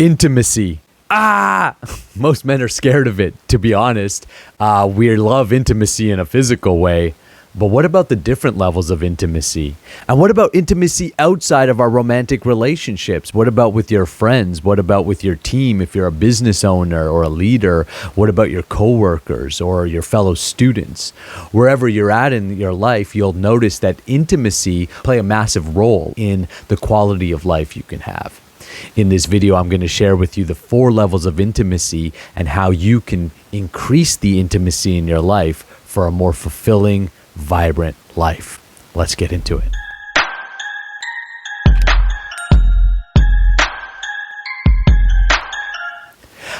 Intimacy. Most men are scared of it, to be honest. We love intimacy in a physical way. But what about the different levels of intimacy? And what about intimacy outside of our romantic relationships? What about with your friends? What about with your team if you're a business owner or a leader? What about your coworkers or your fellow students? Wherever you're at in your life, you'll notice that intimacy play a massive role in the quality of life you can have. In this video, I'm going to share with you the 4 levels of intimacy and how you can increase the intimacy in your life for a more fulfilling, vibrant life. Let's get into it.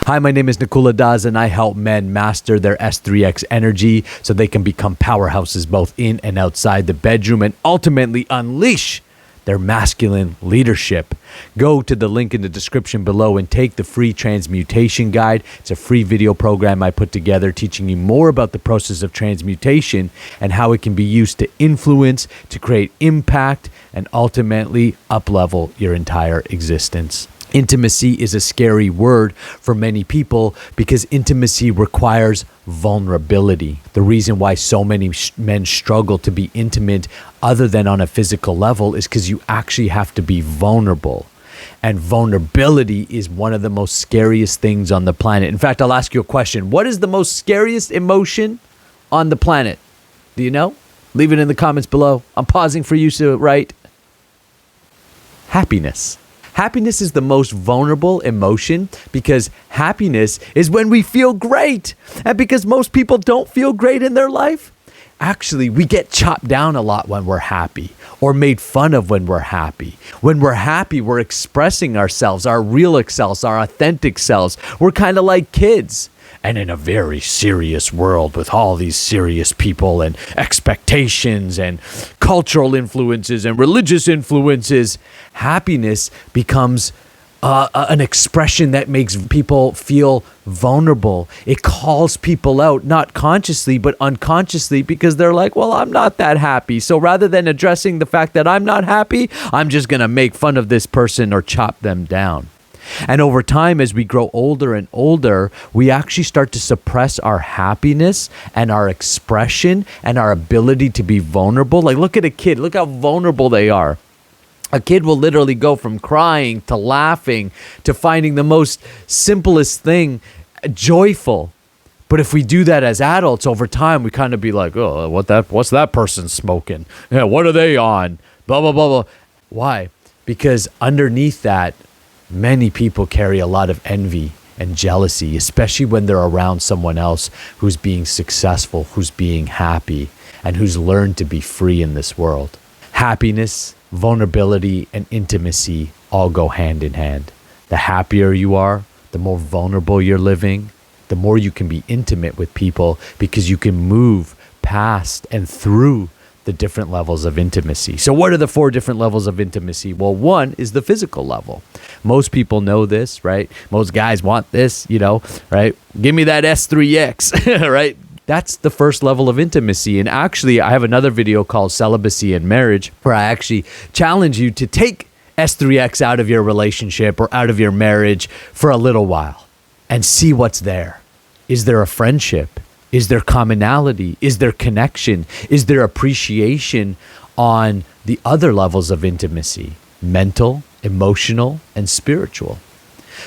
Hi, my name is Nakula and I help men master their S3X energy so they can become powerhouses both in and outside the bedroom and ultimately unleash their masculine leadership. Go to the link in the description below and take the free transmutation guide. It's a free video program I put together teaching you more about the process of transmutation and how it can be used to influence, to create impact, and ultimately up-level your entire existence. Intimacy is a scary word for many people because intimacy requires vulnerability. The reason why so many men struggle to be intimate other than on a physical level is because you actually have to be vulnerable. And vulnerability is one of the most scariest things on the planet. In fact, I'll ask you a question. What is the most scariest emotion on the planet? Do you know? Leave it in the comments below. I'm pausing for you to write. Happiness. Happiness is the most vulnerable emotion because happiness is when we feel great. And because most people don't feel great in their life, actually, we get chopped down a lot when we're happy or made fun of when we're happy. When we're happy, we're expressing ourselves, our real selves, our authentic selves. We're kind of like kids. And in a very serious world with all these serious people and expectations and cultural influences and religious influences, happiness becomes an expression that makes people feel vulnerable. It calls people out, not consciously, but unconsciously, because they're like, well, I'm not that happy. So rather than addressing the fact that I'm not happy, I'm just going to make fun of this person or chop them down. And over time, as we grow older and older, we actually start to suppress our happiness and our expression and our ability to be vulnerable. Like, look at a kid. Look how vulnerable they are. A kid will literally go from crying to laughing to finding the most simplest thing joyful. But if we do that as adults over time, we kind of be like, oh, what's that person smoking? Yeah, what are they on? Blah, blah, blah, blah. Why? Because underneath that, many people carry a lot of envy and jealousy, especially when they're around someone else who's being successful, who's being happy, and who's learned to be free in this world. Happiness, vulnerability, and intimacy all go hand in hand. The happier you are, the more vulnerable you're living, the more you can be intimate with people because you can move past and through the different levels of intimacy. So what are the 4 different levels of intimacy? Well, one is the physical level. Most people know this, right? Most guys want this, right? Give me that S3X, right? That's the first level of intimacy. And actually, I have another video called Celibacy and Marriage where I actually challenge you to take S3X out of your relationship or out of your marriage for a little while and see what's there. Is there a friendship? Is there commonality? Is there connection? Is there appreciation on the other levels of intimacy? Mental, emotional, and spiritual.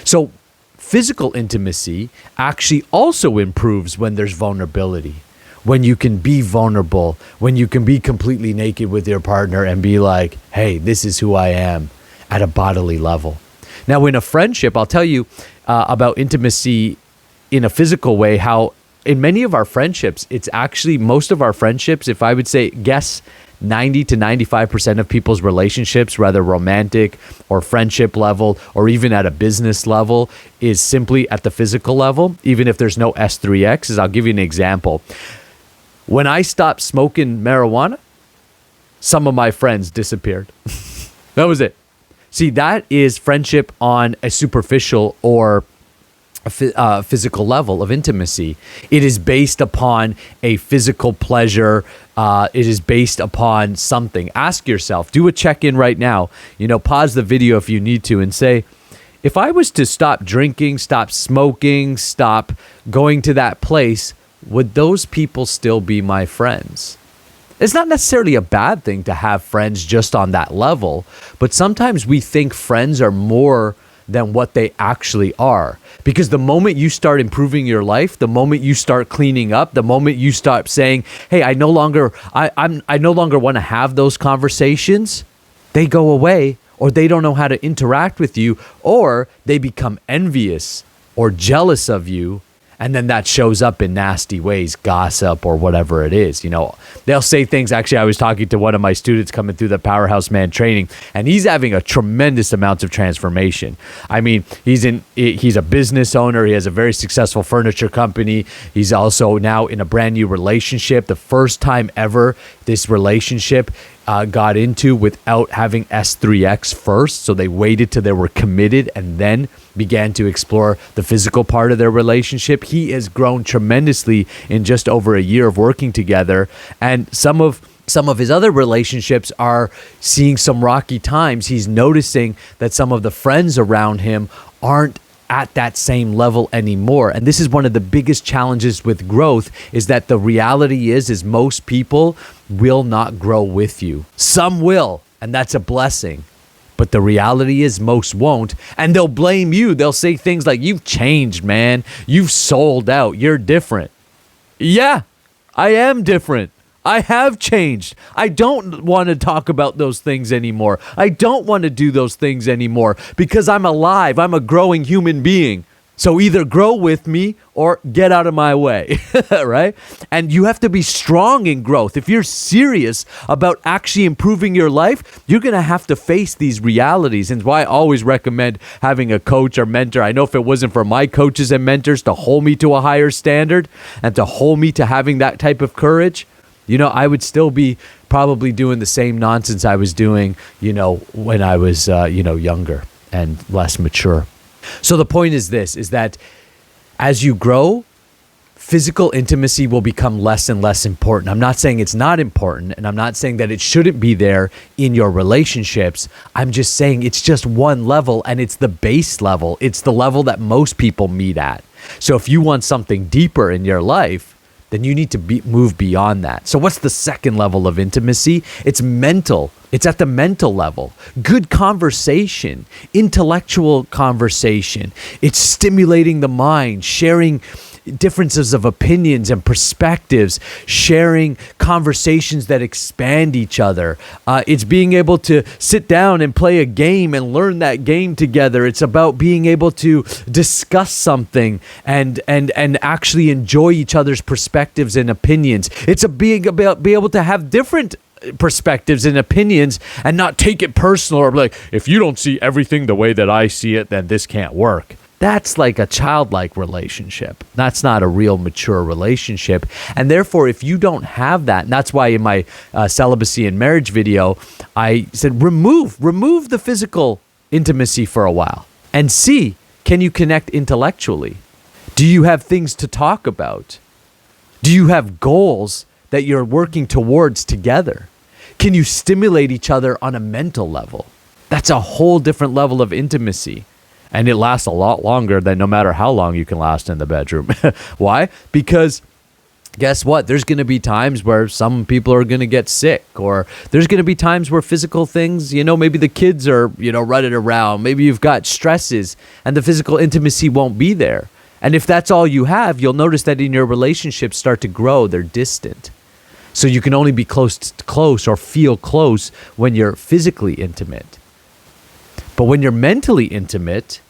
So physical intimacy actually also improves when there's vulnerability. When you can be vulnerable, when you can be completely naked with your partner and be like, hey, this is who I am at a bodily level. Now, in a friendship, I'll tell you about intimacy in a physical way, how in many of our friendships, it's actually most of our friendships, if I would say, guess 90 to 95% of people's relationships, whether romantic or friendship level, or even at a business level, is simply at the physical level, even if there's no S3Xs. I'll give you an example. When I stopped smoking marijuana, some of my friends disappeared. That was it. See, that is friendship on a superficial or a physical level of intimacy. It is based upon a physical pleasure. It is based upon something. Ask yourself, do a check-in right now. Pause the video if you need to and say, If I was to stop drinking, stop smoking, stop going to that place, would those people still be my friends? It's not necessarily a bad thing to have friends just on that level, but sometimes we think friends are more than what they actually are. Because the moment you start improving your life, the moment you start cleaning up, the moment you start saying, hey, I no longer want to have those conversations, they go away, or they don't know how to interact with you, or they become envious or jealous of you. And then that shows up in nasty ways, gossip or whatever it is. You know, they'll say things. Actually, I was talking to one of my students coming through the Powerhouse Man training, and he's having a tremendous amount of transformation. I mean, he's a business owner. He has a very successful furniture company. He's also now in a brand new relationship. The first time ever this relationship got into without having S3X first. So they waited till they were committed and then began to explore the physical part of their relationship. He has grown tremendously in just over a year of working together. And some of his other relationships are seeing some rocky times. He's noticing that some of the friends around him aren't at that same level anymore. And this is one of the biggest challenges with growth, is that the reality is most people will not grow with you. Some will, and that's a blessing. But the reality is most won't, and they'll blame you. They'll say things like, you've changed, man. You've sold out. You're different. Yeah, I am different. I have changed. I don't want to talk about those things anymore. I don't want to do those things anymore because I'm alive. I'm a growing human being. So either grow with me or get out of my way, right? And you have to be strong in growth. If you're serious about actually improving your life, you're going to have to face these realities. And why I always recommend having a coach or mentor. I know if it wasn't for my coaches and mentors to hold me to a higher standard and to hold me to having that type of courage, you know, I would still be probably doing the same nonsense I was doing, you know, when I was, younger and less mature. So the point is this, is that as you grow, physical intimacy will become less and less important. I'm not saying it's not important, and I'm not saying that it shouldn't be there in your relationships. I'm just saying it's just one level, and it's the base level. It's the level that most people meet at. So if you want something deeper in your life, then you need to move beyond that. So what's the second level of intimacy? It's mental. It's at the mental level. Good conversation, intellectual conversation. It's stimulating the mind, sharing differences of opinions and perspectives, sharing conversations that expand each other. It's being able to sit down and play a game and learn that game together. It's about being able to discuss something and actually enjoy each other's perspectives and opinions. It's being able to have different perspectives and opinions and not take it personal or like, if you don't see everything the way that I see it, then this can't work. That's like a childlike relationship. That's not a real mature relationship. And therefore, if you don't have that, and that's why in my celibacy and marriage video, I said, remove the physical intimacy for a while and see, can you connect intellectually? Do you have things to talk about? Do you have goals that you're working towards together? Can you stimulate each other on a mental level? That's a whole different level of intimacy. And it lasts a lot longer than no matter how long you can last in the bedroom. Why? Because guess what? There's going to be times where some people are going to get sick, or there's going to be times where physical things, maybe the kids are, running around. Maybe you've got stresses and the physical intimacy won't be there. And if that's all you have, you'll notice that in your relationships start to grow, they're distant. So you can only be close or feel close when you're physically intimate. But when you're mentally intimate,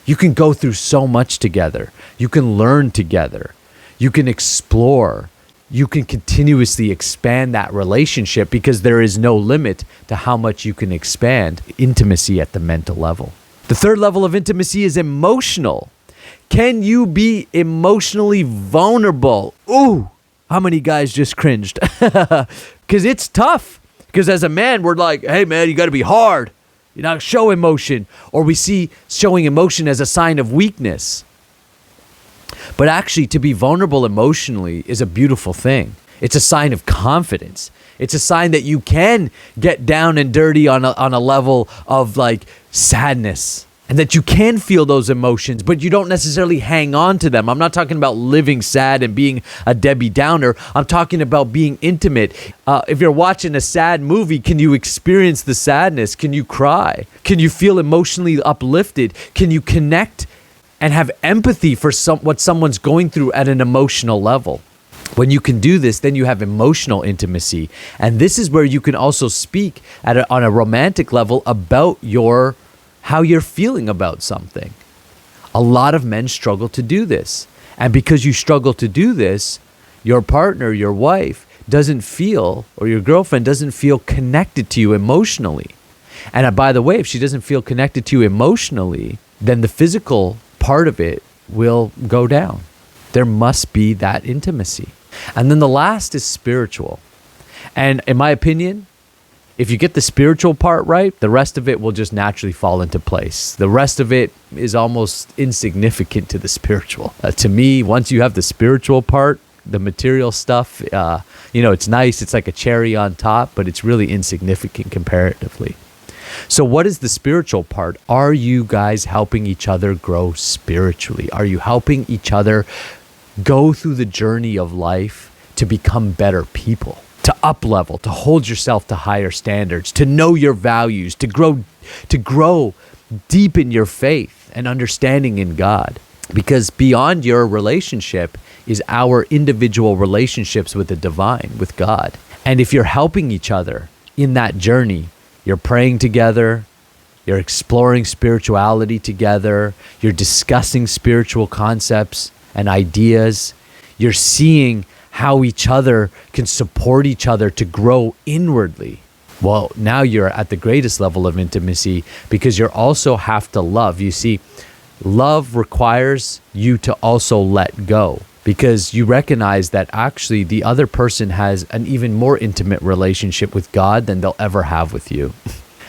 you can go through so much together. You can learn together. You can explore. You can continuously expand that relationship because there is no limit to how much you can expand intimacy at the mental level. The third level of intimacy is emotional. Can you be emotionally vulnerable? Ooh, how many guys just cringed? Because it's tough. Because as a man, we're like, hey man, you got to be hard. You know, show emotion. Or we see showing emotion as a sign of weakness. But actually, to be vulnerable emotionally is a beautiful thing. It's a sign of confidence. It's a sign that you can get down and dirty on a level of like sadness, and that you can feel those emotions, but you don't necessarily hang on to them. I'm not talking about living sad and being a Debbie Downer. I'm talking about being intimate. If you're watching a sad movie, can you experience the sadness? Can you cry? Can you feel emotionally uplifted? Can you connect and have empathy for what someone's going through at an emotional level? When you can do this, then you have emotional intimacy. And this is where you can also speak on a romantic level about how you're feeling about something. A lot of men struggle to do this. And because you struggle to do this, your partner, your wife, doesn't feel, or your girlfriend doesn't feel connected to you emotionally. And by the way, if she doesn't feel connected to you emotionally, then the physical part of it will go down. There must be that intimacy. And then the last is spiritual. And in my opinion, if you get the spiritual part right, the rest of it will just naturally fall into place. The rest of it is almost insignificant to the spiritual. To me, once you have the spiritual part, the material stuff, it's nice. It's like a cherry on top, but it's really insignificant comparatively. So what is the spiritual part? Are you guys helping each other grow spiritually? Are you helping each other go through the journey of life to become better people? To up level, to hold yourself to higher standards, to know your values, to grow deep in your faith and understanding in God. Because beyond your relationship is our individual relationships with the divine, with God. And if you're helping each other in that journey, you're praying together, you're exploring spirituality together, you're discussing spiritual concepts and ideas, you're seeing how each other can support each other to grow inwardly. Well, now you're at the greatest level of intimacy because you also have to love. You see, love requires you to also let go because you recognize that actually the other person has an even more intimate relationship with God than they'll ever have with you.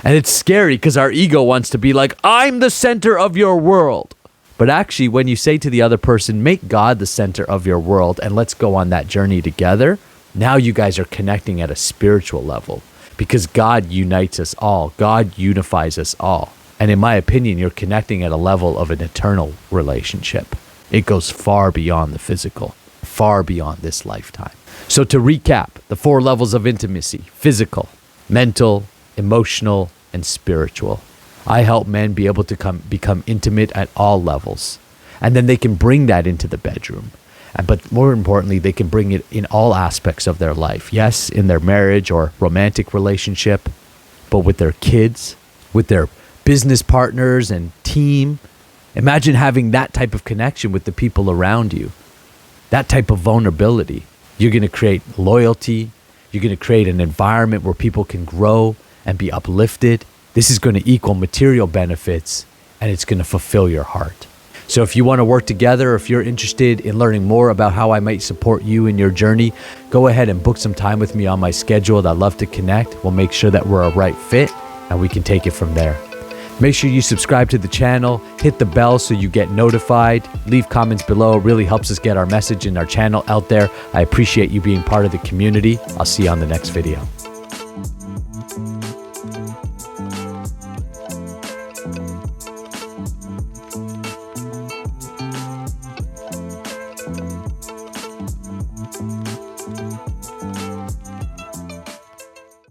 And it's scary because our ego wants to be like, I'm the center of your world. But actually, when you say to the other person, make God the center of your world and let's go on that journey together, now you guys are connecting at a spiritual level because God unites us all. God unifies us all. And in my opinion, you're connecting at a level of an eternal relationship. It goes far beyond the physical, far beyond this lifetime. So to recap, the 4 levels of intimacy: physical, mental, emotional, and spiritual. I help men be able to become intimate at all levels. And then they can bring that into the bedroom. But more importantly, they can bring it in all aspects of their life. Yes, in their marriage or romantic relationship, but with their kids, with their business partners and team. Imagine having that type of connection with the people around you. That type of vulnerability. You're going to create loyalty. You're going to create an environment where people can grow and be uplifted. This is going to equal material benefits, and it's going to fulfill your heart. So if you want to work together, if you're interested in learning more about how I might support you in your journey, go ahead and book some time with me on my schedule. I'd love to connect. We'll make sure that we're a right fit, and we can take it from there. Make sure you subscribe to the channel, hit the bell so you get notified, leave comments below. It really helps us get our message and our channel out there. I appreciate you being part of the community. I'll see you on the next video.